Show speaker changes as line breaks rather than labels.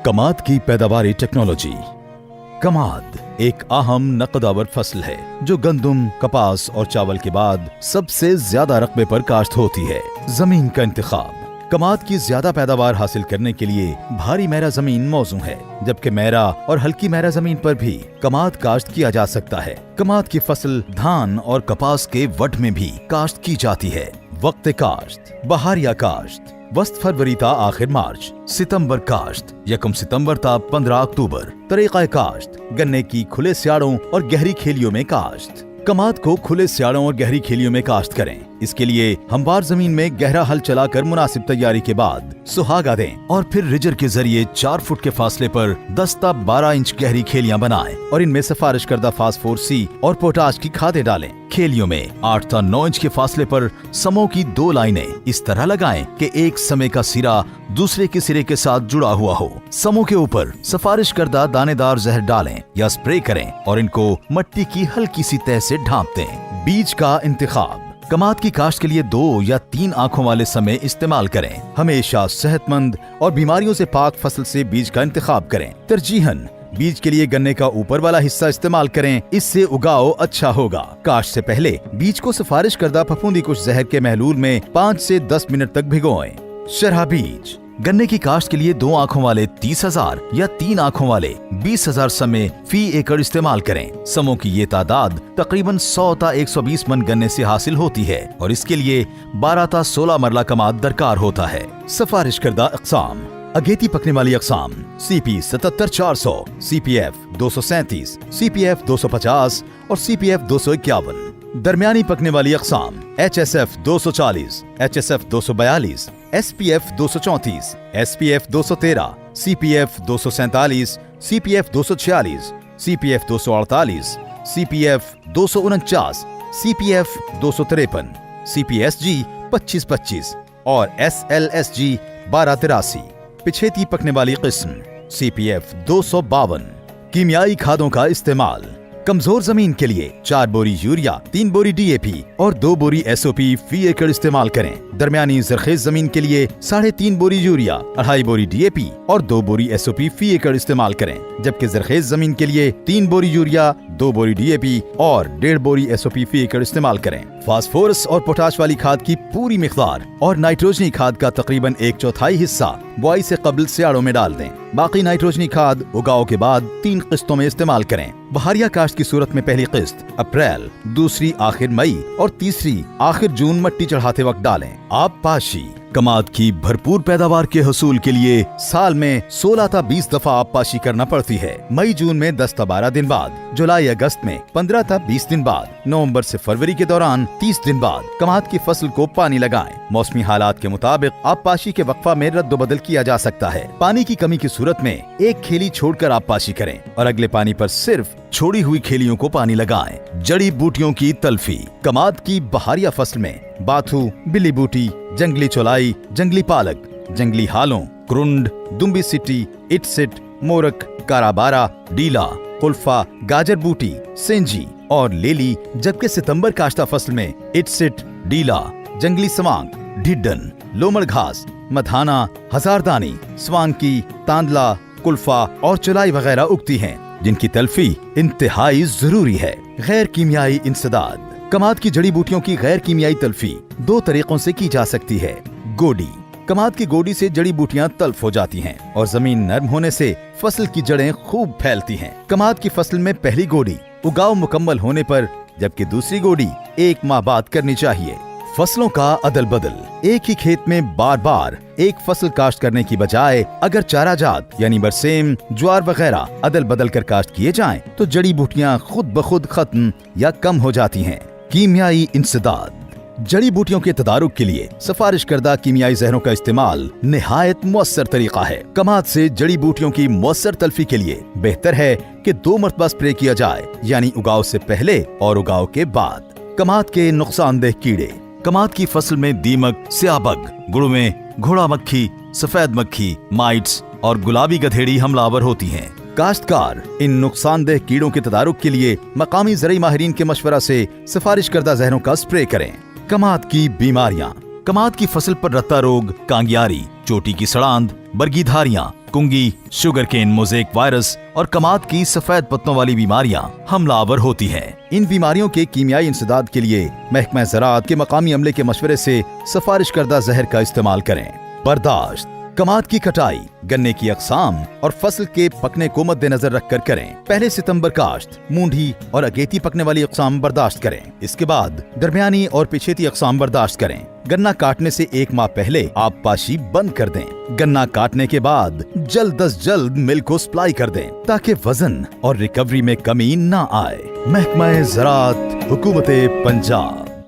कमाद की पैदावारी टेक्नोलॉजी। कमाद एक अहम नकदावर फसल है जो गंदम, कपास और चावल के बाद सबसे ज्यादा रकबे पर काश्त होती है। जमीन का इंतखाब। कमाद की ज्यादा पैदावार हासिल करने के लिए भारी मैरा जमीन मौजू है, जबकि मैरा और हल्की मैरा जमीन पर भी कमाद काश्त किया जा सकता है। कमाद की फसल धान और कपास के वट में भी काश्त की जाती है। वक्त काश्त। बहारिया काश्त वस्त फरवरी ता आखिर मार्च। सितंबर काश्त 1 सितंबर ता 15 अक्टूबर। तरीक़ा काश्त गन्ने की खुले स्याड़ों और गहरी खेलियों में काश्त। कमाद को खुले स्याड़ों और गहरी खेलियों में काश्त करें। इसके लिए हमवार जमीन में गहरा हल चलाकर मुनासिब तैयारी के बाद सुहागा दें और फिर रिजर के जरिए 4 फुट के फासले पर 10 ता 12 इंच गहरी खेलियां बनाएं और इनमें सिफारिश करदा फास्फोरस और पोटाश की खादें डालें। खेलियों में 8 ता 9 इंच के फासले पर समों की 2 लाइनें इस तरह लगाएं कि एक समय का सिरा दूसरे के सिरे के साथ जुड़ा हुआ हो। समों के ऊपर सिफारिश करदा दानेदार जहर डालें या स्प्रे करें और इनको मट्टी की हल्की सी तह से ढांप दें। बीज का इंतखाब। कमाद की काश्त के लिए 2 या 3 आंखों वाले समय इस्तेमाल करें। हमेशा सेहतमंद और बीमारियों से पाक फसल से बीज का इंतखाब करें। तरजीहन बीज के लिए गन्ने का ऊपर वाला हिस्सा इस्तेमाल करें, इससे उगाव अच्छा होगा। काश्त से पहले बीज को सिफारिश करदा फफूंदी कुछ जहर के महलूल में 5 से 10 मिनट तक भिगोएं। शरहा बीज। गन्ने की काश्त के लिए 2 आंखों वाले 30,000 या 3 आंखों वाले 20,000 समय फी एकड़ इस्तेमाल करें। समों की ये तादाद तकरीबन 100 ता 120 मन गन्ने से हासिल होती है और इसके लिए 12 ता 16 मरला कमाद दरकार होता है। सिफारिश करदा अक़साम। अगेती पकने वाली अक़साम CP 77-400, CPF 237, CPF 250 और CPF 251। दरमियानी पकने वाली अक़साम HSF 240, HSF 242, SPF 234, SPF 213, CPF 247, CPF 246, CPF 248, CPF 249, CPF 253, CPSG 2525 और SLSG 1283। पिछेती पकने वाली किस्म CPF 252। कीमियाई खादों का इस्तेमाल। कमजोर जमीन के लिए 4 बोरी यूरिया, 3 बोरी DAP और 2 बोरी SOP फी एकड़ इस्तेमाल करें। दरमियानी जरखेज जमीन के लिए 3.5 बोरी यूरिया, 2.5 बोरी DAP और 2 बोरी SOP फी एकड़ इस्तेमाल करें, जबकि जरखेज जमीन के लिए 3 बोरी यूरिया, 2 बोरी DAP और 1.5 बोरी SOP फी एकड़ इस्तेमाल करें। फास्फोरस और पोटाश वाली खाद की पूरी मिकदार और नाइट्रोजनी खाद का तकरीबन 1/4 हिस्सा बुआई से कबल स्याड़ों में डाल दें। बाकी नाइट्रोजनी खाद उगाव के बाद 3 किस्तों में इस्तेमाल करें। बहारिया काश्त की सूरत में पहली किस्त अप्रैल, दूसरी आखिर मई और तीसरी आखिर जून मट्टी चढ़ाते वक्त डालें। आप पाशी। कमाद की भरपूर पैदावार के हसूल के लिए साल में 16 ता 20 दफा आप पाशी करना पड़ती है। मई जून में 10 ता 12 दिन बाद, जुलाई अगस्त में 15 ता 20 दिन बाद, नवंबर से फरवरी के दौरान 30 दिन बाद कमाद की फसल को पानी लगाएं। मौसमी हालात के मुताबिक आप पाशी के वक्फा में रद्द बदल किया जा सकता है। पानी की कमी की सूरत में एक खेली छोड़कर आप पाशी करें और अगले पानी पर सिर्फ छोड़ी हुई खेलियों को पानी लगाएं। जड़ी बूटियों की तल्फी। कमाद की बहारिया फसल में बाथू, बिल्ली बूटी, जंगली चौलाई, जंगली पालक, जंगली हालों, क्रुंड, दुम्बी सिटी, इटसिट, मोरक, काराबारा, डीला, कुल्फा, गाजर बूटी, सेंजी और लेली, जबकि सितंबर काश्ता फसल में इटसिट, डीला, जंगली सवांग, ढिड्डन, लोमड़ घास, मधाना, हजारदानी, स्वांकी, तांदला, कुल्फा और चौलाई वगैरह उगती हैं, जिनकी तल्फी इंतहाई जरूरी है। गैर कीमियाई इंसदाद। कमाद की जड़ी बूटियों की गैर कीमियाई तल्फी 2 तरीकों से की जा सकती है। गोडी। कमाद की गोडी से जड़ी बूटियां तल्फ हो जाती हैं और जमीन नरम होने से फसल की जड़ें खूब फैलती हैं। कमाद की फसल में पहली गोडी उगाव मुकम्मल होने पर, जबकि दूसरी गोडी 1 माह बाद करनी चाहिए। फसलों का अदल बदल। एक ही खेत में बार बार एक फसल काश्त करने की बजाय अगर चारा जात यानी बरसेम, ज्वार वगैरह अदल बदल कर काश्त किए जाएं, तो जड़ी बूटियां खुद ब खुद खत्म या कम हो जाती हैं। कीमियाई इंसदाद। जड़ी बूटियों के तदारुक के लिए सिफारिश करदा कीमियाई जहरों का इस्तेमाल निहायत मुअस्सर तरीका है। कमाद से जड़ी बूटियों की मुअस्सर तल्फी के लिए बेहतर है कि 2 मरतबा स्प्रे किया जाए, यानी उगाव से पहले और उगाव के बाद। कमाद के नुकसानदेह कीड़े। कमाद की फसल में दीमक, स्याबग, गुड़मे, घोड़ा मक्खी, सफेद मक्खी, माइट्स और गुलाबी गधेड़ी हमलावर होती हैं। काश्तकार इन नुकसानदेह कीड़ों के तदारुक के लिए मकामी ज़राई माहिरीन के मशवरा से सिफारिश करदा जहरों का स्प्रे करें। कमाद की बीमारियां। कमाद की फसल पर रत्ता रोग, कांगियारी, चोटी की सड़ांध, बरगीधारियां, चिकुनगुनी, शुगर केन मोज़ेक वायरस और कमाद की सफेद पत्तों वाली बीमारियां हमलावर होती हैं। इन बीमारियों के कीमियाई इंसदाद के लिए महकमा ज़राअत के मकामी अमले के मशवरे से सिफारिश करदा जहर का इस्तेमाल करें। बर्दाश्त: कमाद की कटाई गन्ने की अक़साम और फसल के पकने को मद्देनजर रखकर करें। पहले सितंबर काश्त, मूंढी और अगेती पकने वाली अक़साम बर्दाश्त करें। इसके बाद दरमियानी और पिछेती अक़साम बर्दाश्त करें। गन्ना काटने से 1 माह पहले आप पाशी बंद कर दें। गन्ना काटने के बाद जल्द अज जल्द मिल को सप्लाई कर दें ताकि वजन और रिकवरी में कमी न आए। महकमा ज़राअत, हुकूमत पंजाब।